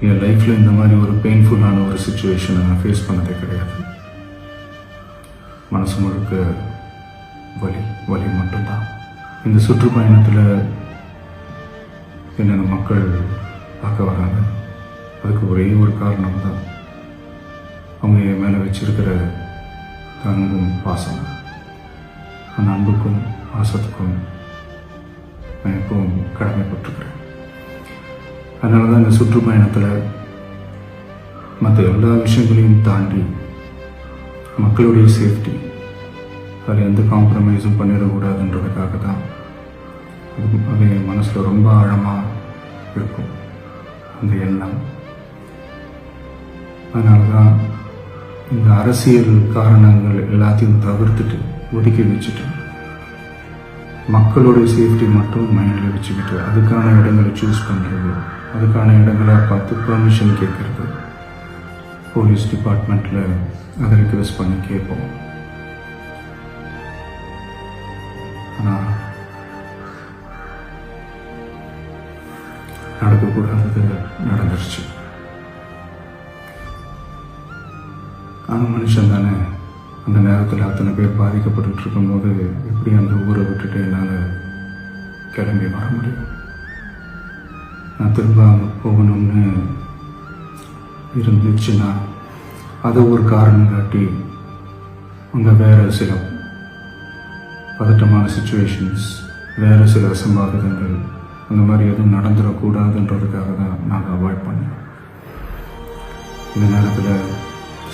என் லைஃப்பில் இந்த மாதிரி ஒரு பெயின்ஃபுல்லான ஒரு சுச்சுவேஷனை நான் ஃபேஸ் பண்ணதே கிடையாது. மனசு முழுக்க வலி வலி மட்டும்தான். இந்த சுற்றுப்பயணத்தில் என்னென்ன மக்கள் பார்க்க வராங்க, அதுக்கு ஒரே ஒரு காரணம் தான், அவங்க என் மேலே வச்சிருக்கிற அன்பும் பாசம். அந்த அன்புக்கும் பாசத்துக்கும் நான் எப்பவும் கடமைப்பட்டிருக்கிறேன். அதனால தான் இந்த சுற்றுப்பயணத்தில் மற்ற எல்லா விஷயங்களையும் தாண்டி மக்களுடைய சேஃப்டி, அதில் எந்த காம்ப்ரமைஸும் பண்ணிடக்கூடாதுன்றதுக்காக தான் அது என் மனசில் ரொம்ப ஆழமாக இருக்கும் அந்த எண்ணம். அதனால தான் இந்த அரசியல் காரணங்கள் எல்லாத்தையும் தவிர்த்துட்டு ஒதுக்கி வச்சுட்டு மக்களுடைய சேஃப்டி மட்டும் மைண்டில் வச்சுக்கிட்டு அதுக்கான இடங்களை சூஸ் பண்ணுறது, அதுக்கான இடங்களை பார்த்து பெர்மிஷன் கேட்குறது, போலீஸ் டிபார்ட்மெண்ட்டில் அதை ரிக்வெஸ்ட் பண்ணி கேட்போம். ஆனால் நடக்கக்கூடாதது நடந்துருச்சு. ஆனால் மனுஷன் தானே, அந்த நேரத்தில் அத்தனை பேர் பாதிக்கப்பட்டு இருக்கும்போது எப்படி அந்த ஊரை விட்டுட்டு என்னால் கிளம்பி வர முடியும்? நான் திரும்ப அங்கே போகணும்னு இருந்துச்சுன்னா அதை ஒரு காரணம் காட்டி அங்கே வேறு சில பதட்டமான சுச்சுவேஷன்ஸ், வேறு சில அசம்பாவிதங்கள் அந்த மாதிரி எதுவும் நடந்துடக்கூடாதுன்றதுக்காக தான் நாங்கள் அவாய்ட் பண்ணோம். இந்த நேரத்தில்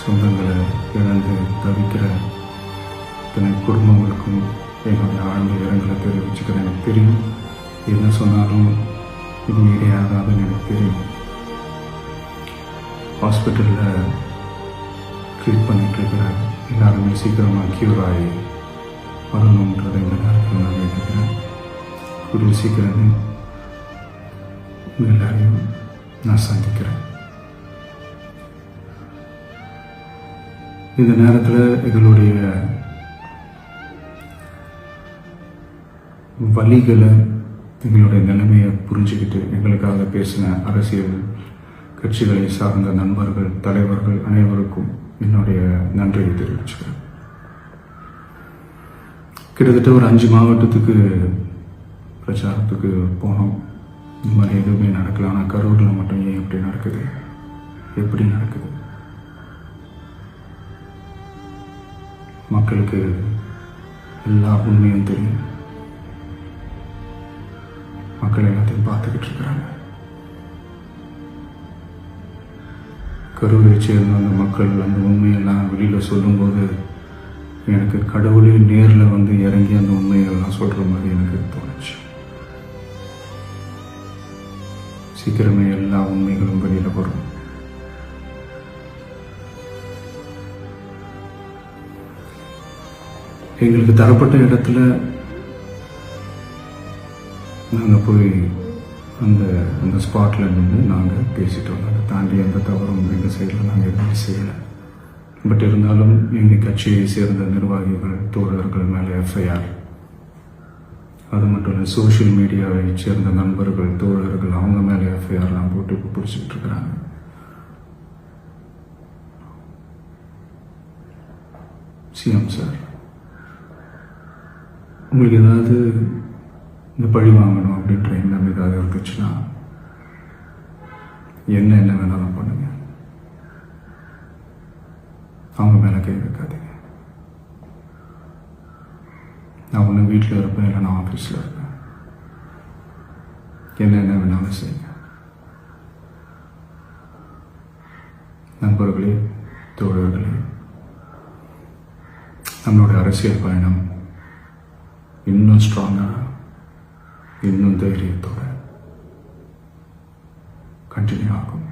சொந்தங்களை இழந்து தவிக்கிற இத்தனை குடும்பங்களுக்கும் என்னுடைய ஆழ்ந்த இரங்கலை தெரிவிச்சுக்கிறேன். எனக்கு தெரியும், என்ன சொன்னாலும் இது மீறி ஆகாதுன்னு எனக்கு தெரியும். ஹாஸ்பிட்டலில் ட்ரீட் பண்ணிகிட்ருக்கிற எல்லாருமே சீக்கிரமாக க்யூர் ஆகி வரணுன்றதை இந்த நேரத்தில் நான் வேண்டிக்கிறேன். கூடிய சீக்கிரமே எல்லாரையும் நான் சந்திக்கிறேன். இந்த நேரத்தில் எங்களுடைய வலிகளை, எங்களுடைய நிலைமையை புரிஞ்சுக்கிட்டு எங்களுக்காக பேசின அரசியல் கட்சிகளை சார்ந்த நண்பர்கள், தலைவர்கள் அனைவருக்கும் என்னுடைய நன்றியை தெரிவிச்சுக்கிறேன். கிட்டத்தட்ட ஒரு 5 மாவட்டத்துக்கு பிரச்சாரத்துக்கு போனோம். இந்த மாதிரி எதுவுமே நடக்கல. ஆனால் கரூரில் மட்டும் ஏன் எப்படி நடக்குது, எப்படி நடக்குது? மக்களுக்கு எல்லா உண்மையும் தெரியும். மக்கள் எல்லாத்தையும் பார்த்துக்கிட்டு இருக்கிறாங்க. கரூரை சேர்ந்த அந்த மக்கள் அந்த உண்மையெல்லாம் வெளியில் சொல்லும்போது எனக்கு கடவுளே நேரில் வந்து இறங்கி அந்த உண்மையெல்லாம் சொல்கிற மாதிரி எனக்கு தோணுச்சு. சீக்கிரமே எல்லா உண்மைகளும் வெளியில் வரும். எங்களுக்கு தரப்பட்ட இடத்துல நாங்கள் போய் அந்த ஸ்பாட்டில் நின்று நாங்கள் பேசிட்டோம். அதை தாண்டி எந்த தவறும் எங்கள் சைடில் நாங்கள் எதுவுமே செய்யலை. பட் இருந்தாலும் எங்கள் கட்சியை சேர்ந்த நிர்வாகிகள், தோழர்கள் மேலே எஃப்ஐஆர், அது மட்டும் இல்லை சோஷியல் மீடியாவை சேர்ந்த நண்பர்கள், தோழர்கள் அவங்க மேலே எஃப்ஐஆர்லாம் போட்டு பிடிச்சிட்டு இருக்கிறாங்க. சிஎம் சார், உங்களுக்கு ஏதாவது இந்த பழி வாங்கணும் அப்படின்ற எண்ணம் ஏதாவது இருந்துச்சுன்னா என்ன வேணாலும் பண்ணுங்க. அவங்க மேலே கை வைக்காதீங்க. நான் ஒன்று வீட்டில் இருப்பேன், இல்லை நான் ஆஃபீஸில் இருப்பேன். என்ன வேணாலும் செய்யுங்க. நண்பர்களே, தோழர்களே, நம்மளுடைய அரசியல் பயணம் இன்னும் ஸ்ட்ராங்காக, இன்னும் தைரியத்தோட கண்டினியூ ஆகும்.